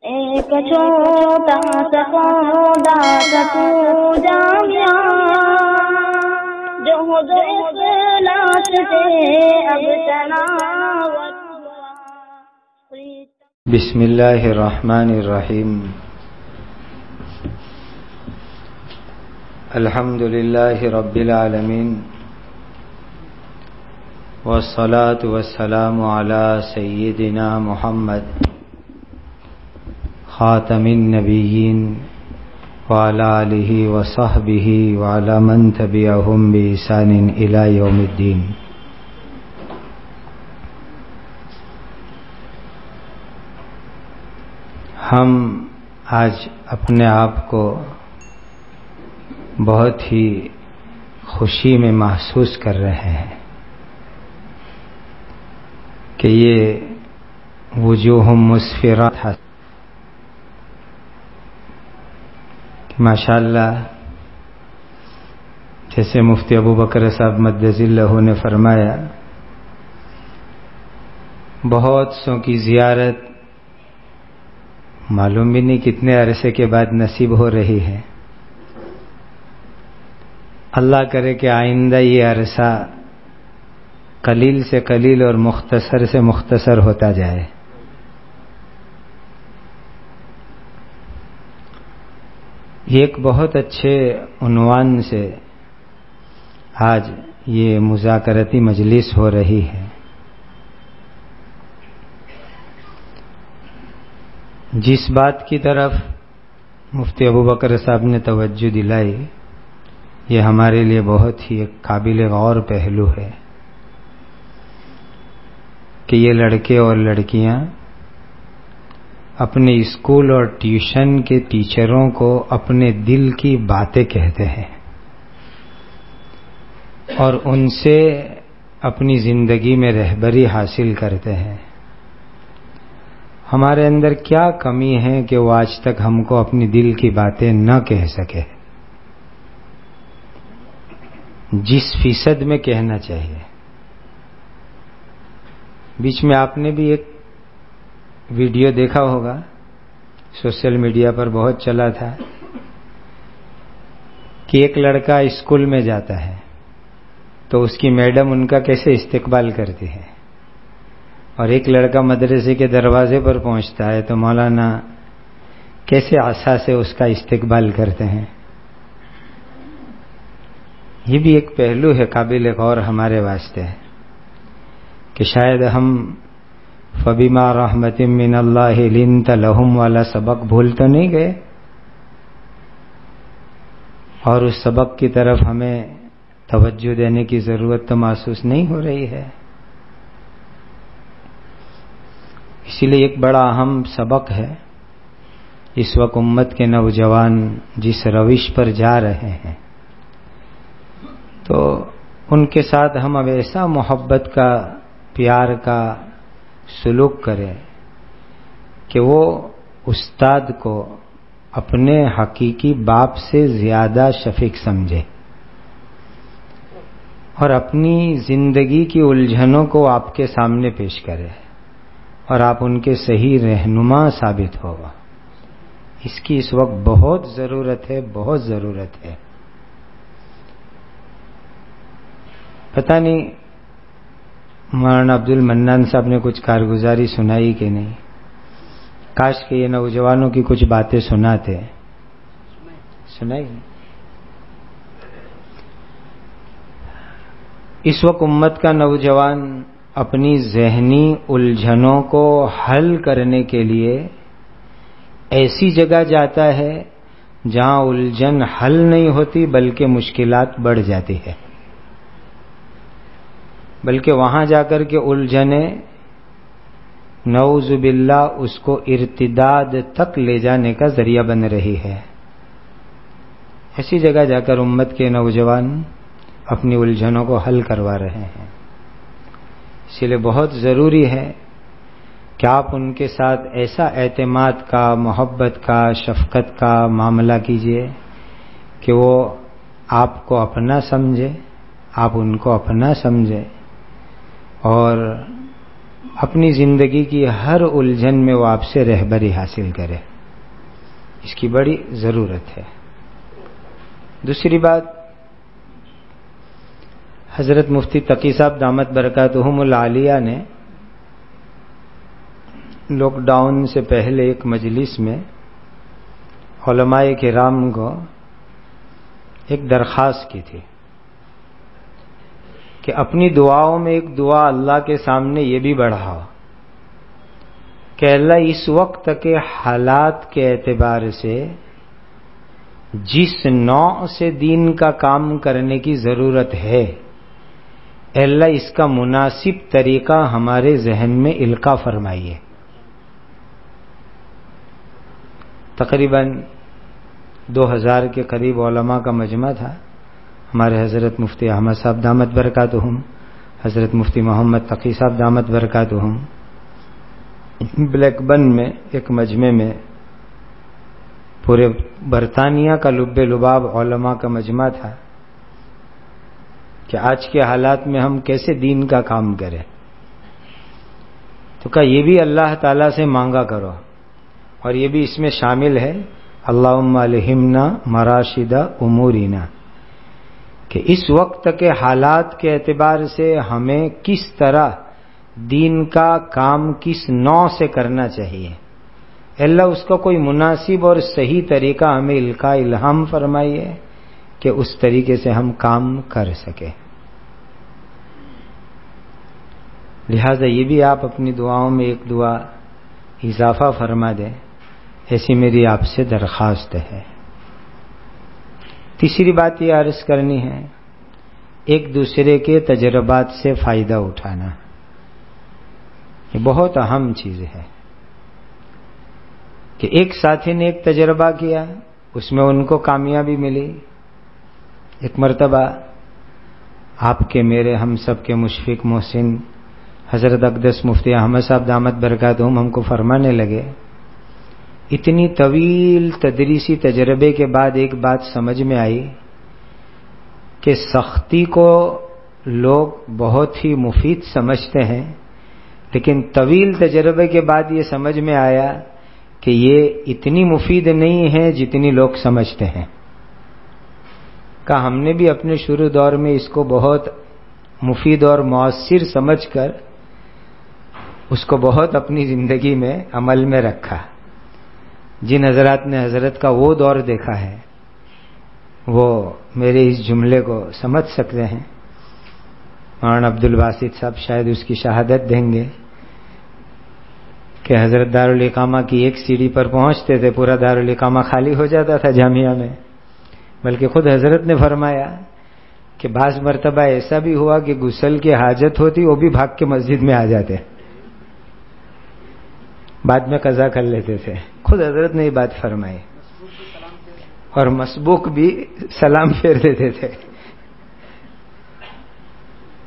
ایک چھوٹا سا پودا تھا تو جامعہ جو اخلاص سے اب تناوت ہوا. بسم اللہ الرحمن الرحیم. الحمد للہ رب العالمین والصلاة والسلام علی سیدنا محمد خاتم النبیین وعلی آلہ وصحبہ وعلی من تبعہم بإحسان الی یوم الدین. ہم آج اپنے آپ کو بہت ہی خوشی میں محسوس کر رہے ہیں کہ یہ وجوہ مسفرات ہے. ماشاءاللہ جیسے مفتی ابو بکر صاحب مدظ اللہ نے فرمایا، بہت سو کی زیارت معلوم بھی نہیں کتنے عرصے کے بعد نصیب ہو رہی ہے. اللہ کرے کہ آئندہ یہ عرصہ قلیل سے قلیل اور مختصر سے مختصر ہوتا جائے. ایک بہت اچھے عنوان سے آج یہ مذاکرتی مجلس ہو رہی ہے. جس بات کی طرف مفتی ابو بکر صاحب نے توجہ دلائی، یہ ہمارے لیے بہت ہی ایک قابل غور پہلو ہے کہ یہ لڑکے اور لڑکیاں اپنے اسکول اور ٹیوشن کے ٹیچروں کو اپنے دل کی باتیں کہتے ہیں اور ان سے اپنی زندگی میں رہبری حاصل کرتے ہیں. ہمارے اندر کیا کمی ہے کہ وہ آج تک ہم کو اپنی دل کی باتیں نہ کہہ سکے؟ جس فیصد میں کہنا چاہیے. بیچ میں آپ نے بھی ایک ویڈیو دیکھا ہوگا، سوشل میڈیا پر بہت چلا تھا کہ ایک لڑکا اسکول میں جاتا ہے تو اس کی میڈم ان کا کیسے استقبال کرتی ہے، اور ایک لڑکا مدرسے کے دروازے پر پہنچتا ہے تو مولانا کیسے عصا سے اس کا استقبال کرتے ہیں. یہ بھی ایک پہلو ہے قابل غور ہمارے واسطے کہ شاید ہم فَبِمَا رَحْمَةٍ مِّنَ اللَّهِ لِنْتَ لَهُمْ والا سبق بھول تو نہیں گئے، اور اس سبق کی طرف ہمیں توجہ دینے کی ضرورت تو محسوس نہیں ہو رہی ہے. اسی لیے ایک بڑا اہم سبق ہے اس وقت امت کے نوجوان جس روش پر جا رہے ہیں، تو ان کے ساتھ ہم اب ایسا محبت کا، پیار کا سلوک کریں کہ وہ استاد کو اپنے حقیقی باپ سے زیادہ شفیق سمجھے اور اپنی زندگی کی الجھنوں کو آپ کے سامنے پیش کرے اور آپ ان کے صحیح رہنما ثابت ہوگا. اس کی اس وقت بہت ضرورت ہے، بہت ضرورت ہے. پتہ نہیں مولانا عبد المنان صاحب نے کچھ کارگزاری سنائی کہ نہیں. کاش کہ یہ نوجوانوں کی کچھ باتیں سناتے. سنائی. اس وقت امت کا نوجوان اپنی ذہنی الجھنوں کو حل کرنے کے لیے ایسی جگہ جاتا ہے جہاں الجھن حل نہیں ہوتی بلکہ مشکلات بڑھ جاتی ہے، بلکہ وہاں جا کر کے الجھنیں نعوذ باللہ اس کو ارتداد تک لے جانے کا ذریعہ بن رہی ہے. ایسی جگہ جا کر امت کے نوجوان اپنی الجھنوں کو حل کروا رہے ہیں. اس لیے بہت ضروری ہے کہ آپ ان کے ساتھ ایسا اعتماد کا، محبت کا، شفقت کا معاملہ کیجئے کہ وہ آپ کو اپنا سمجھے، آپ ان کو اپنا سمجھے اور اپنی زندگی کی ہر الجھن میں وہ آپ سے رہبری حاصل کرے، اس کی بڑی ضرورت ہے۔ دوسری بات، حضرت مفتی تقی صاحب دامت برکاتہم العالیہ نے لاک ڈاؤن سے پہلے ایک مجلس میں علماء کرام کو ایک درخواست کی تھی کہ اپنی دعاؤں میں ایک دعا اللہ کے سامنے یہ بھی بڑھاؤ کہ اللہ اس وقت کے حالات کے اعتبار سے جس نوع سے دین کا کام کرنے کی ضرورت ہے، اللہ اس کا مناسب طریقہ ہمارے ذہن میں القاء فرمائیے۔ تقریباً 2000 کے قریب علماء کا مجمع تھا۔ ہمارے حضرت مفتی احمد صاحب دامت برکاتہم، حضرت مفتی محمد تقی صاحب دامت برکاتہم بلیک بن میں ایک مجمع میں، پورے برطانیہ کا لب لباب علماء کا مجمع تھا کہ آج کے حالات میں ہم کیسے دین کا کام کریں۔ تو کہا یہ بھی اللہ تعالیٰ سے مانگا کرو، اور یہ بھی اس میں شامل ہے اللہم الہمنا مراشد امورنا، کہ اس وقت کے حالات کے اعتبار سے ہمیں کس طرح دین کا کام کس نوع سے کرنا چاہیے، اللہ اس کا کوئی مناسب اور صحیح طریقہ ہمیں الہام فرمائیے کہ اس طریقے سے ہم کام کر سکیں۔ لہذا یہ بھی آپ اپنی دعاؤں میں ایک دعا اضافہ فرما دیں، ایسی میری آپ سے درخواست ہے۔ تیسری بات یہ عرض کرنی ہے، ایک دوسرے کے تجربات سے فائدہ اٹھانا، یہ بہت اہم چیز ہے کہ ایک ساتھی نے ایک تجربہ کیا، اس میں ان کو کامیابی ملی۔ ایک مرتبہ آپ کے میرے ہم سب کے مشفق محسن حضرت اقدس مفتی احمد صاحب دامت برکاتہم ہم کو فرمانے لگے، اتنی طویل تدریسی تجربے کے بعد ایک بات سمجھ میں آئی کہ سختی کو لوگ بہت ہی مفید سمجھتے ہیں، لیکن طویل تجربے کے بعد یہ سمجھ میں آیا کہ یہ اتنی مفید نہیں ہے جتنی لوگ سمجھتے ہیں۔ کہ ہم نے بھی اپنے شروع دور میں اس کو بہت مفید اور مؤثر سمجھ کر اس کو بہت اپنی زندگی میں عمل میں رکھا۔ جن حضرات نے حضرت کا وہ دور دیکھا ہے وہ میرے اس جملے کو سمجھ سکتے ہیں۔ مولانا عبد الباسط صاحب شاید اس کی شہادت دیں گے کہ حضرت دارالاقامہ کی ایک سیڑھی پر پہنچتے تھے، پورا دارالاقامہ خالی ہو جاتا تھا جامعہ میں، بلکہ خود حضرت نے فرمایا کہ بعض مرتبہ ایسا بھی ہوا کہ غسل کی حاجت ہوتی وہ بھی بھاگ کے مسجد میں آ جاتے، بعد میں قضا کر لیتے تھے۔ خود حضرت نے یہ بات فرمائی، اور مسبوق بھی سلام پھیر دیتے تھے۔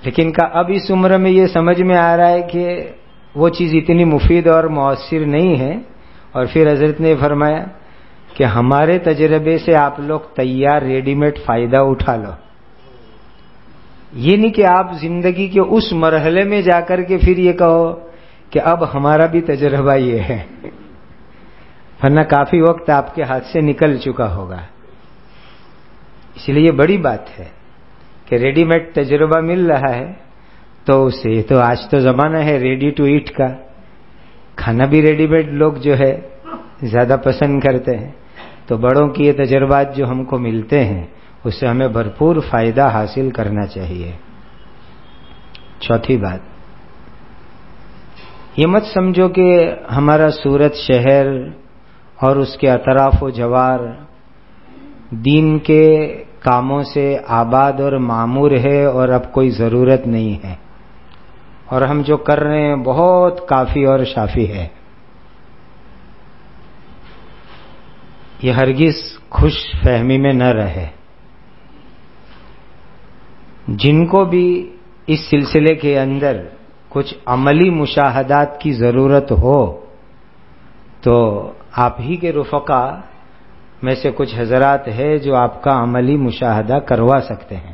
لیکن اب اس عمر میں یہ سمجھ میں آ رہا ہے کہ وہ چیز اتنی مفید اور مؤثر نہیں ہے، اور پھر حضرت نے فرمایا کہ ہمارے تجربے سے آپ لوگ تیار ریڈی میڈ فائدہ اٹھا لو۔ یہ نہیں کہ آپ زندگی کے اس مرحلے میں جا کر کے پھر یہ کہو کہ اب ہمارا بھی تجربہ یہ ہے، ورنہ کافی وقت آپ کے ہاتھ سے نکل چکا ہوگا۔ اس لیے یہ بڑی بات ہے کہ ریڈی میڈ تجربہ مل رہا ہے تو اسے تو آج تو زمانہ ہے ریڈی ٹو ایٹ کا، کھانا بھی ریڈی میڈ لوگ جو ہے زیادہ پسند کرتے ہیں، تو بڑوں کی یہ تجربات جو ہم کو ملتے ہیں اس سے ہمیں بھرپور فائدہ حاصل کرنا چاہیے۔ چوتھی بات، یہ مت سمجھو کہ ہمارا سورت شہر اور اس کے اطراف و جوار دین کے کاموں سے آباد اور معمور ہے اور اب کوئی ضرورت نہیں ہے، اور ہم جو کر رہے ہیں بہت کافی اور شافی ہے۔ یہ ہرگز خوش فہمی میں نہ رہے۔ جن کو بھی اس سلسلے کے اندر کچھ عملی مشاہدات کی ضرورت ہو تو آپ ہی کے رفقا میں سے کچھ حضرات ہیں جو آپ کا عملی مشاہدہ کروا سکتے ہیں۔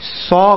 100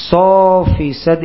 100%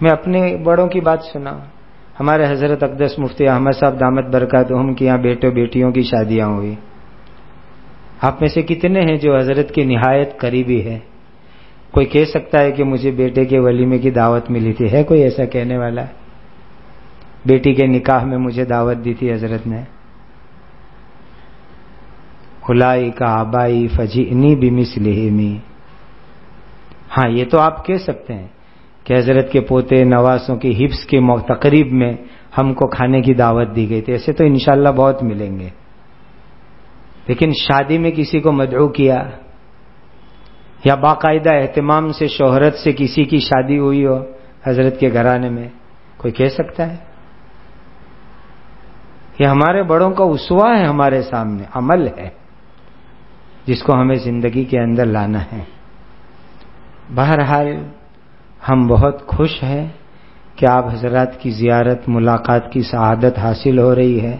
میں اپنے بڑوں کی بات سنا. ہمارے حضرت اقدس مفتی احمد صاحب دامت برکاتہم کے یہاں بیٹوں بیٹیوں کی شادیاں ہوئی. آپ میں سے کتنے ہیں جو حضرت کی نہایت قریبی ہے؟ کوئی کہہ سکتا ہے کہ مجھے بیٹے کے ولیمے کی دعوت ملی تھی؟ ہے کوئی ایسا کہنے والا؟ بیٹی کے نکاح میں مجھے دعوت دی تھی حضرت نے. اولئک آبائی فجئنی بمثلہم. ہاں یہ تو آپ کہہ سکتے ہیں کہ حضرت کے پوتے نواسوں کی حفظ کی تقریب میں ہم کو کھانے کی دعوت دی گئی تھی. ایسے تو انشاءاللہ بہت ملیں گے. لیکن شادی میں کسی کو مدعو کیا یا باقاعدہ اہتمام سے شہرت سے کسی کی شادی ہوئی ہو حضرت کے گھرانے میں، کوئی کہہ سکتا ہے؟ یہ ہمارے بڑوں کا اسوہ ہے، ہمارے سامنے عمل ہے جس کو ہمیں زندگی کے اندر لانا ہے. بہرحال ہم بہت خوش ہیں کہ آپ حضرات کی زیارت ملاقات کی سعادت حاصل ہو رہی ہے.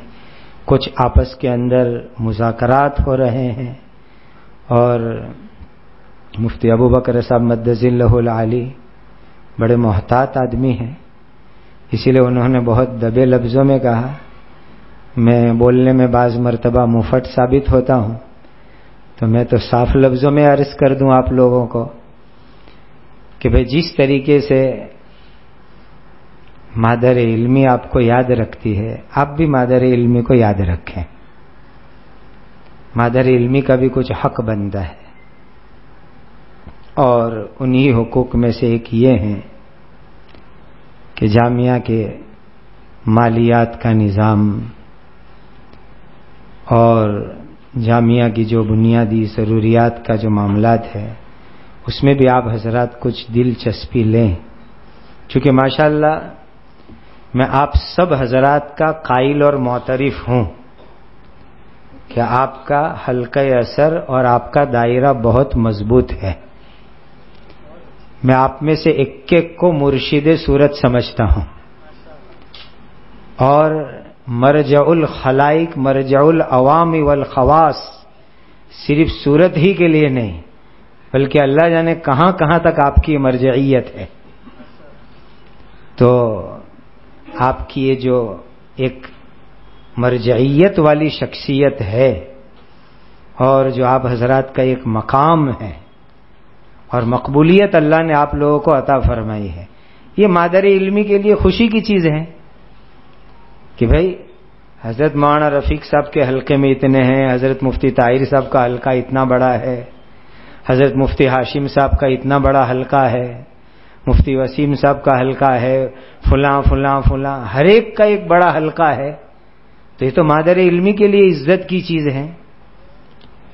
کچھ آپس کے اندر مذاکرات ہو رہے ہیں اور مفتی ابو بکر صاحب مدظ اللہ العالی بڑے محتاط آدمی ہیں، اسی لیے انہوں نے بہت دبے لفظوں میں کہا. میں بولنے میں بعض مرتبہ مفٹ ثابت ہوتا ہوں، تو میں تو صاف لفظوں میں عرض کر دوں آپ لوگوں کو کہ بھئی جس طریقے سے مادر علمی آپ کو یاد رکھتی ہے، آپ بھی مادر علمی کو یاد رکھیں. مادر علمی کا بھی کچھ حق بنتا ہے، اور انہی حقوق میں سے ایک یہ ہیں کہ جامعہ کے مالیات کا نظام اور جامعہ کی جو بنیادی ضروریات کا جو معاملات ہے اس میں بھی آپ حضرات کچھ دلچسپی لیں. چونکہ ماشاءاللہ میں آپ سب حضرات کا قائل اور معترف ہوں کہ آپ کا حلقہ اثر اور آپ کا دائرہ بہت مضبوط ہے. میں آپ میں سے ایک ایک کو مرشد صورت سمجھتا ہوں، اور مرجع الخلائق مرجع العوام والخواص صرف صورت ہی کے لیے نہیں بلکہ اللہ جانے کہاں کہاں تک آپ کی مرجعیت ہے. تو آپ کی یہ جو ایک مرجعیت والی شخصیت ہے اور جو آپ حضرات کا ایک مقام ہے اور مقبولیت اللہ نے آپ لوگوں کو عطا فرمائی ہے، یہ مادر علمی کے لیے خوشی کی چیز ہے کہ بھائی حضرت مولانا رفیق صاحب کے حلقے میں اتنے ہیں، حضرت مفتی طاہر صاحب کا حلقہ اتنا بڑا ہے، حضرت مفتی ہاشم صاحب کا اتنا بڑا حلقہ ہے، مفتی وسیم صاحب کا حلقہ ہے، فلاں فلاں فلاں، ہر ایک کا ایک بڑا حلقہ ہے. تو یہ تو مادر علمی کے لیے عزت کی چیز ہے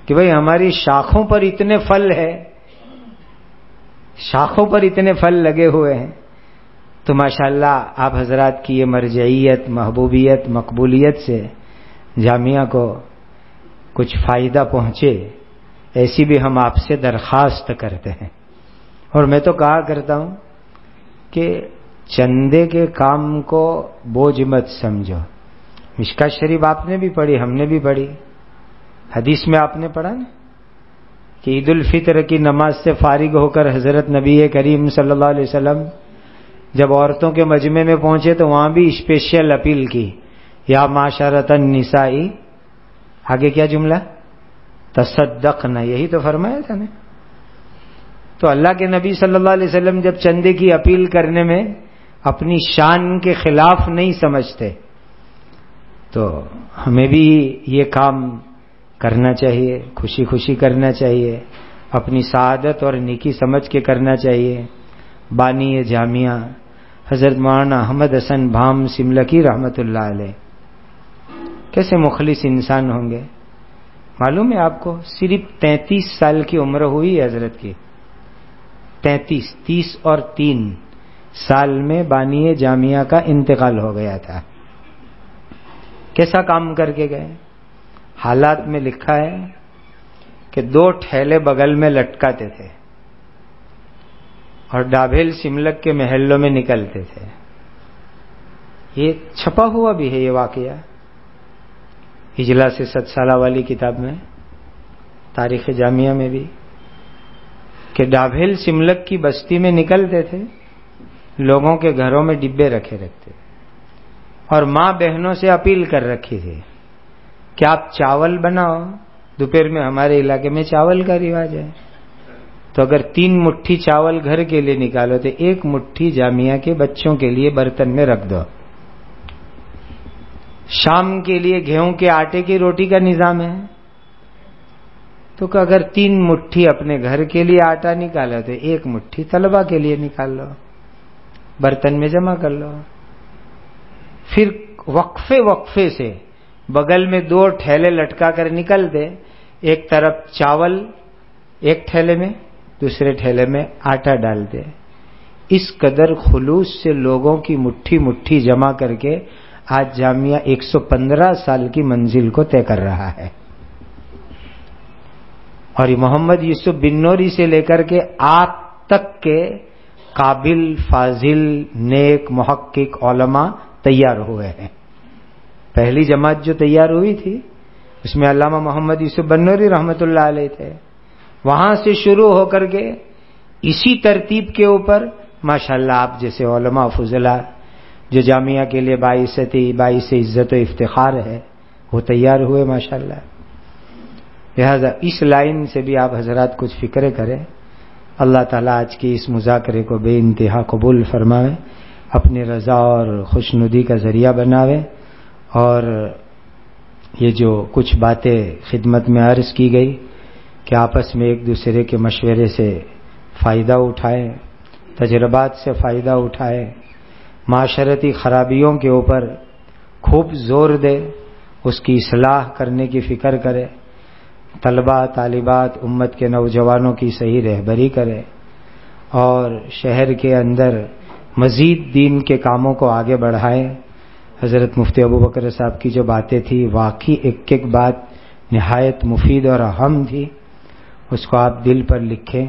کہ بھئی ہماری شاخوں پر اتنے پھل ہے، شاخوں پر اتنے پھل لگے ہوئے ہیں. تو ماشاءاللہ آپ حضرات کی یہ مرجعیت محبوبیت مقبولیت سے جامعہ کو کچھ فائدہ پہنچے، ایسی بھی ہم آپ سے درخواست کرتے ہیں. اور میں تو کہا کرتا ہوں کہ چندے کے کام کو بوجھ مت سمجھو. مشکات شریف آپ نے بھی پڑھی، ہم نے بھی پڑھی، حدیث میں آپ نے پڑھا نا کہ عید الفطر کی نماز سے فارغ ہو کر حضرت نبی کریم صلی اللہ علیہ وسلم جب عورتوں کے مجمع میں پہنچے تو وہاں بھی اسپیشل اپیل کی، یا معاشرۃ النساء، آگے کیا جملہ؟ تصدقنا، یہی تو فرمایا تھا نا. تو اللہ کے نبی صلی اللہ علیہ وسلم جب چندے کی اپیل کرنے میں اپنی شان کے خلاف نہیں سمجھتے، تو ہمیں بھی یہ کام کرنا چاہیے، خوشی خوشی کرنا چاہیے، اپنی سعادت اور نیکی سمجھ کے کرنا چاہیے. بانی جامعہ حضرت مولانا احمد حسن بھام سملکی رحمت اللہ علیہ کیسے مخلص انسان ہوں گے. معلوم ہے آپ کو صرف 33 سال کی عمر ہوئی ہے حضرت کی، 30 اور 3 سال میں بانی جامعہ کا انتقال ہو گیا تھا. کیسا کام کر کے گئے؟ حالات میں لکھا ہے کہ 2 ٹھیلے بغل میں لٹکاتے تھے اور ڈابھیل سملک کے محلوں میں نکلتے تھے. یہ چھپا ہوا بھی ہے یہ واقعہ اجلاس 7 سالہ والی کتاب میں، تاریخ جامعہ میں بھی، کہ ڈابھیل سملک کی بستی میں نکلتے تھے لوگوں کے گھروں میں ڈبے رکھے رکھتے اور ماں بہنوں سے اپیل کر رکھی تھی کہ آپ چاول بناؤ. دوپہر میں ہمارے علاقے میں چاول کا رواج ہے، تو اگر 3 مٹھی چاول گھر کے لیے نکالو تو 1 مٹھی جامعہ کے بچوں کے لیے برتن میں رکھ دو. شام کے لیے گیہوں کے آٹے کی روٹی کا نظام ہے، تو اگر 3 مٹھی اپنے گھر کے لیے آٹا نکالا تو 1 مٹھی طلبہ کے لیے نکال لو، برتن میں جمع کر لو. پھر وقفے وقفے سے بغل میں 2 ٹھیلے لٹکا کر نکل دے، ایک طرف چاول ایک ٹھیلے میں، دوسرے ٹھیلے میں آٹا ڈال دے. اس قدر خلوص سے لوگوں کی مٹھی مٹھی جمع کر کے آج جامعہ 115 سال کی منزل کو طے کر رہا ہے. اور یہ محمد یوسف بن نوری سے لے کر کے آپ تک کے قابل، فاضل، نیک، محقق علماء تیار ہوئے ہیں. پہلی جماعت جو تیار ہوئی تھی اس میں علامہ محمد یوسف بن نوری رحمۃ اللہ علیہ تھے. وہاں سے شروع ہو کر کے اسی ترتیب کے اوپر ماشاءاللہ آپ جیسے علماء فضلاء جو جامعہ کے لیے باعث عزت و افتخار ہے وہ تیار ہوئے ماشاءاللہ. لہذا اس لائن سے بھی آپ حضرات کچھ فکر کریں. اللہ تعالیٰ آج کی اس مذاکرے کو بے انتہا قبول فرماوے، اپنی رضا اور خوشنودی کا ذریعہ بناوے، اور یہ جو کچھ باتیں خدمت میں عرض کی گئی کہ آپس میں ایک دوسرے کے مشورے سے فائدہ اٹھائیں، تجربات سے فائدہ اٹھائیں، معاشرتی خرابیوں کے اوپر خوب زور دے، اس کی اصلاح کرنے کی فکر کرے، طلباء طالبات امت کے نوجوانوں کی صحیح رہبری کرے، اور شہر کے اندر مزید دین کے کاموں کو آگے بڑھائیں. حضرت مفتی ابو بکر صاحب کی جو باتیں تھی واقعی ایک ایک بات نہایت مفید اور اہم تھی. اس کو آپ دل پر لکھیں،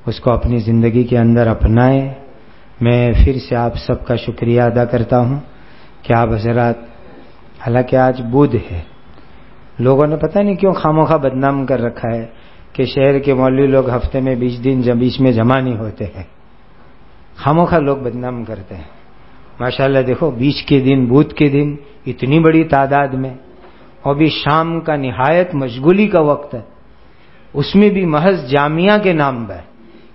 اس کو اپنی زندگی کے اندر اپنائیں. میں پھر سے آپ سب کا شکریہ ادا کرتا ہوں کہ آپ حضرات، حالانکہ آج بدھ ہے، لوگوں نے پتہ نہیں کیوں خاموخواہ بدنام کر رکھا ہے کہ شہر کے مولوی لوگ ہفتے میں 20 دن بیچ میں جمع نہیں ہوتے ہیں. خاموخواہ لوگ بدنام کرتے ہیں. ماشاءاللہ دیکھو، بیچ کے دن، بدھ کے دن اتنی بڑی تعداد میں، اور بھی شام کا نہایت مشغولی کا وقت ہے، اس میں بھی محض جامعہ کے نام پر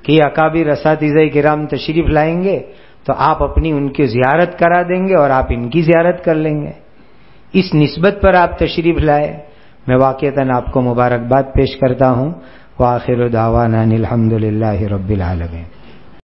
کہ اکابر اساتذہ کرام تشریف لائیں گے تو آپ اپنی ان کی زیارت کرا دیں گے اور آپ ان کی زیارت کر لیں گے. اس نسبت پر آپ تشریف لائے. میں واقعتاً آپ کو مبارکباد پیش کرتا ہوں. وآخر دعوانا الحمدللہ رب العالمین.